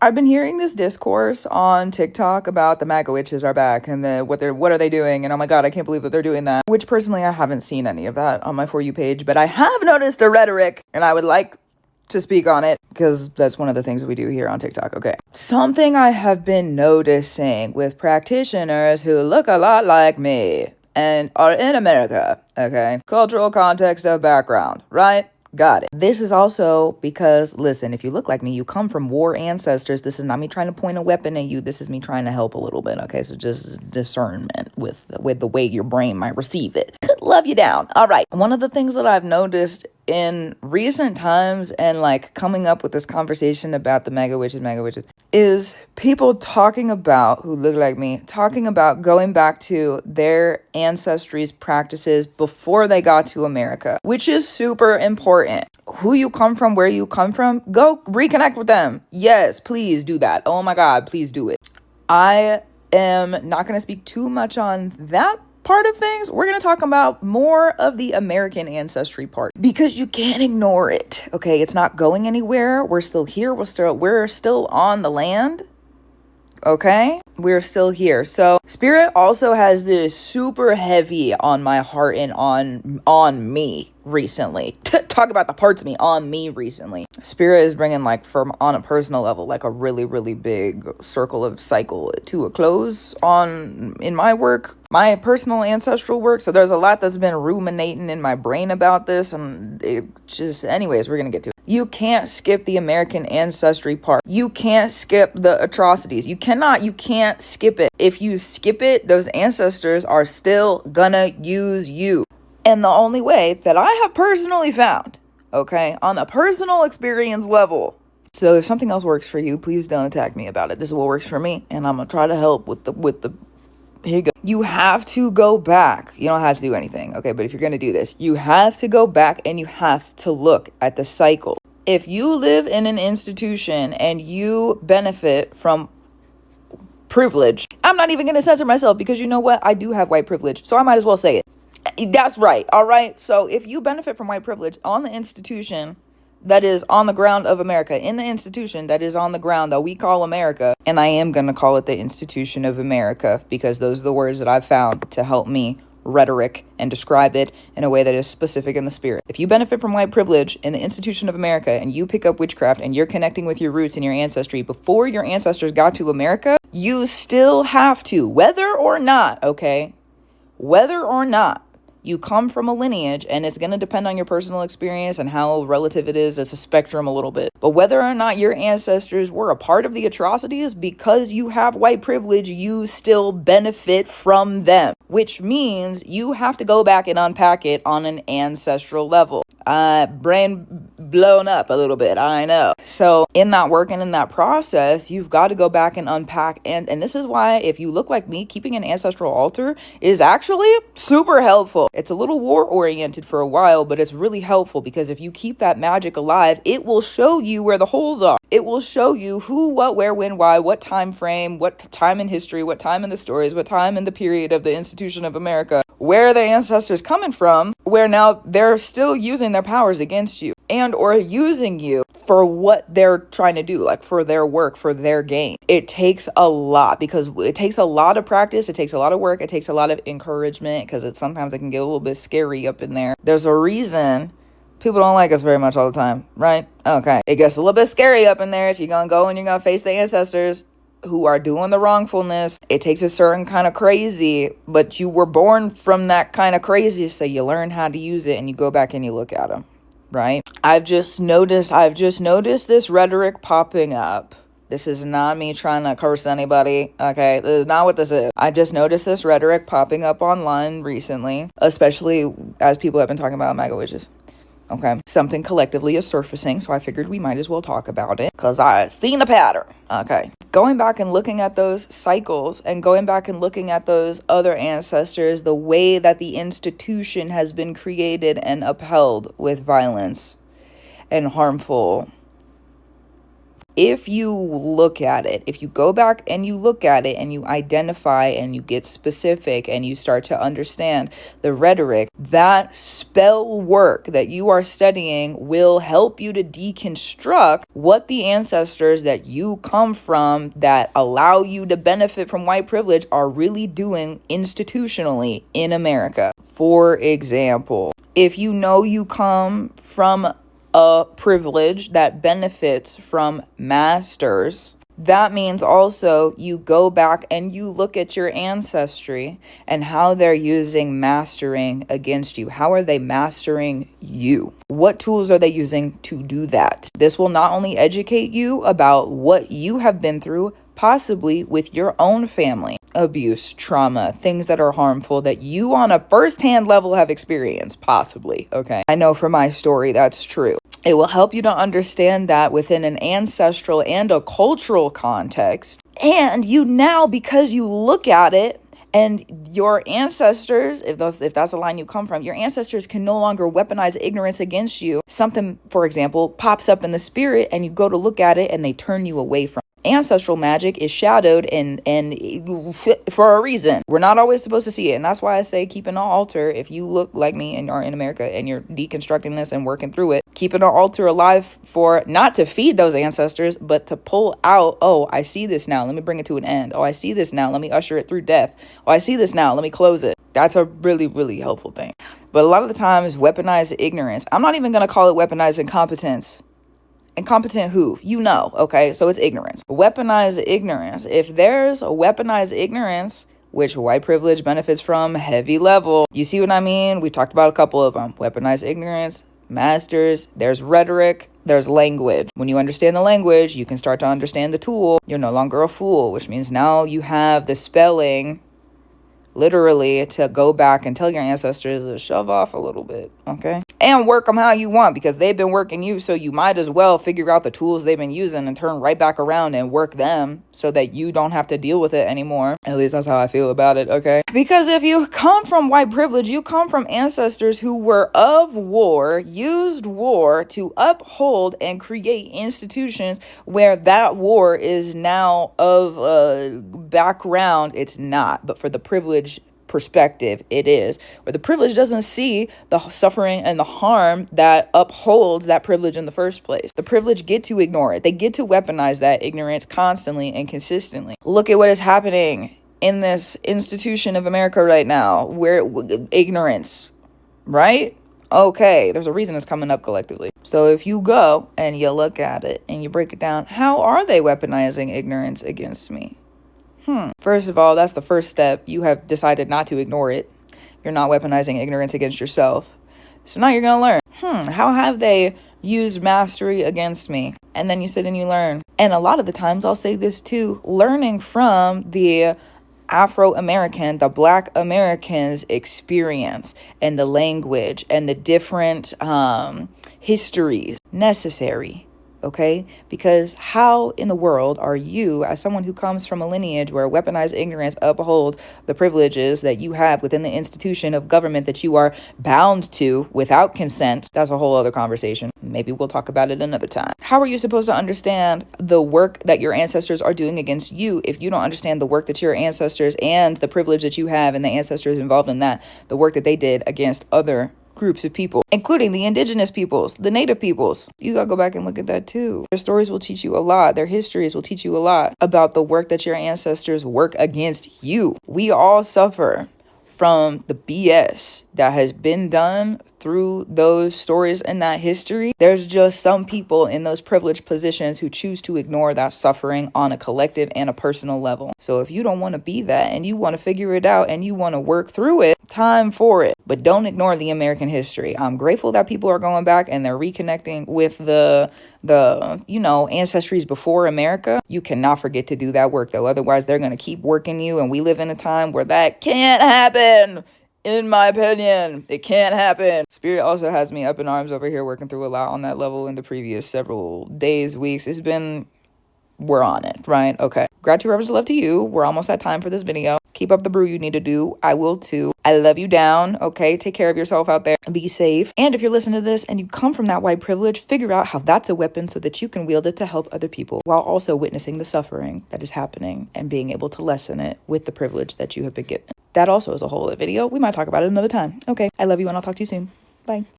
I've been hearing this discourse on TikTok about the MAGA witches are back and what are they doing, and oh my god, I can't believe that they're doing that. Which personally I haven't seen any of that on my For You page, but I have noticed a rhetoric, and I would like to speak on it because that's one of the things that we do here on TikTok. Okay. Something I have been noticing with practitioners who look a lot like me and are in America. Okay. Cultural context of background, right? Got it. This is also because, listen, if you look like me, you come from war ancestors. This is not me trying to point a weapon at you. This is me trying to help a little bit. Okay, so just discernment with the way your brain might receive it. Love you down. All right. One of the things that I've noticed in recent times and like coming up with this conversation about the MAGA witches, is people talking about, who look like me, talking about going back to their ancestry's practices before they got to America, which is super important. Who you come from, where you come from, go reconnect with them. Yes, please do that. Oh my God, please do it. I am not going to speak too much on that part of things. We're going to talk about more of the American ancestry part because you can't ignore it. Okay, it's not going anywhere. We're still here. We're still on the land. Okay, we're still here. So spirit also has this super heavy on my heart and on me recently. Talk about the parts of me on me recently. Spirit is bringing like on a personal level, like a really, really big circle of cycle to a close in my work, my personal ancestral work. So there's a lot that's been ruminating in my brain about this, and anyways, we're gonna get to it. You can't skip the American ancestry part. You can't skip the atrocities. You can't skip it. If you skip it, those ancestors are still gonna use you. And the only way that I have personally found, okay, on a personal experience level. So if something else works for you, please don't attack me about it. This is what works for me, and I'm gonna try to help with the here you go. You have to go back. You don't have to do anything, okay? But if you're going to do this, you have to go back and you have to look at the cycle. If you live in an institution and you benefit from privilege, I'm not even going to censor myself because you know what? I do have white privilege, so I might as well say it. That's right, all right? So if you benefit from white privilege on the institution that is on the ground of America, in the institution that is on the ground that we call America, and I am going to call it the institution of America because those are the words that I've found to help me rhetoric and describe it in a way that is specific in the spirit. If you benefit from white privilege in the institution of America and you pick up witchcraft and you're connecting with your roots and your ancestry before your ancestors got to America, you still have to, whether or not, you come from a lineage, and it's going to depend on your personal experience and how relative it is. It's a spectrum a little bit. But whether or not your ancestors were a part of the atrocities, because you have white privilege, you still benefit from them, which means you have to go back and unpack it on an ancestral level. Brain blown up a little bit, I know. So in that work and in that process, you've got to go back and unpack. And this is why, if you look like me, keeping an ancestral altar is actually super helpful. It's a little war oriented for a while, but it's really helpful because if you keep that magic alive, it will show you where the holes are. It will show you who, what, where, when, why, what time frame, what time in history, what time in the stories, what time in the period of the institution of America, where the ancestors coming from, where now they're still using their powers against you and or using you for what they're trying to do, like for their work, for their gain. It takes a lot because it takes a lot of practice. It takes a lot of work. It takes a lot of encouragement because sometimes it can get a little bit scary up in there. There's a reason people don't like us very much all the time, right? Okay. It gets a little bit scary up in there if you're going to go and you're going to face the ancestors who are doing the wrongfulness. It takes a certain kind of crazy, but you were born from that kind of crazy, so you learn how to use it and you go back and you look at them, right? I've just noticed this rhetoric popping up. This is not me trying to curse anybody, okay? This is not what this is. I just noticed this rhetoric popping up online recently, especially as people have been talking about MAGA witches. Okay, something collectively is surfacing, so I figured we might as well talk about it because I've seen the pattern. Okay, going back and looking at those cycles and going back and looking at those other ancestors, the way that the institution has been created and upheld with violence and harmful If you look at it, if you go back and you look at it and you identify and you get specific and you start to understand the rhetoric, that spell work that you are studying will help you to deconstruct what the ancestors that you come from that allow you to benefit from white privilege are really doing institutionally in America. For example, if you know you come from a privilege that benefits from masters, that means also you go back and you look at your ancestry and how they're using mastering against you. How are they mastering you? What tools are they using to do that? This will not only educate you about what you have been through, possibly with your own family, abuse, trauma, things that are harmful that you on a first-hand level have experienced, possibly, okay? I know from my story that's true. It will help you to understand that within an ancestral and a cultural context. And you now, because you look at it, and your ancestors, if that's the line you come from, your ancestors can no longer weaponize ignorance against you. Something, for example, pops up in the spirit and you go to look at it and they turn you away from it. Ancestral magic is shadowed and for a reason. We're not always supposed to see it. And that's why I say keep an altar. If you look like me and are in America and you're deconstructing this and working through it, keep an altar alive for not to feed those ancestors, but to pull out, oh, I see this now. Let me bring it to an end. Oh, I see this now. Let me usher it through death. Oh, I see this now. Let me close it. That's a really, really helpful thing. But a lot of the times, weaponized ignorance. I'm not even going to call it weaponized incompetence. Incompetent who? You know, okay? So it's ignorance. Weaponized ignorance. If there's a weaponized ignorance, which white privilege benefits from, heavy level. You see what I mean? We talked about a couple of them. Weaponized ignorance, masters, there's rhetoric, there's language. When you understand the language, you can start to understand the tool. You're no longer a fool, which means now you have the spelling, literally, to go back and tell your ancestors to shove off a little bit, okay? And work them how you want because they've been working you, so you might as well figure out the tools they've been using and turn right back around and work them so that you don't have to deal with it anymore. At least that's how I feel about it, okay? Because if you come from white privilege, you come from ancestors who were of war, used war to uphold and create institutions where that war is now of background. It's not, but for the privilege perspective, it is, where the privilege doesn't see the suffering and the harm that upholds that privilege in the first place. The privilege get to ignore it. They get to weaponize that ignorance constantly and consistently. Look at what is happening in this institution of America right now, where ignorance, right? Okay, there's a reason it's coming up collectively. So if you go and you look at it and you break it down, how are they weaponizing ignorance against me? First of all, that's the first step. You have decided not to ignore it. You're not weaponizing ignorance against yourself. So now you're going to learn, how have they used mastery against me? And then you sit and you learn. And a lot of the times, I'll say this too, learning from the Afro-American, the Black Americans' experience and the language and the different histories necessary. Okay, because how in the world are you, as someone who comes from a lineage where weaponized ignorance upholds the privileges that you have within the institution of government that you are bound to without consent? That's a whole other conversation. Maybe we'll talk about it another time. How are you supposed to understand the work that your ancestors are doing against you if you don't understand the work that your ancestors and the privilege that you have and the ancestors involved in that, the work that they did against other groups of people, including the indigenous peoples, the native peoples? You gotta go back and look at that too. Their stories will teach you a lot. Their histories will teach you a lot about the work that your ancestors work against you. We all suffer from the BS that has been done through those stories and that history. There's just some people in those privileged positions who choose to ignore that suffering on a collective and a personal level. So if you don't want to be that and you want to figure it out and you want to work through it, time for it. But don't ignore the American history. I'm grateful that people are going back and they're reconnecting with the ancestries before America. You cannot forget to do that work though. Otherwise, they're going to keep working you. And we live in a time where that can't happen. In my opinion, it can't happen. Spirit also has me up in arms over here working through a lot on that level in the previous several days, weeks. We're on it, right? Okay. Gratitude, reverence, love to you. We're almost at time for this video. Keep up the brew you need to do. I will too. I love you down, okay? Take care of yourself out there and be safe. And if you're listening to this and you come from that white privilege, figure out how that's a weapon so that you can wield it to help other people while also witnessing the suffering that is happening and being able to lessen it with the privilege that you have been given. That also is a whole other video. We might talk about it another time. Okay, I love you and I'll talk to you soon. Bye.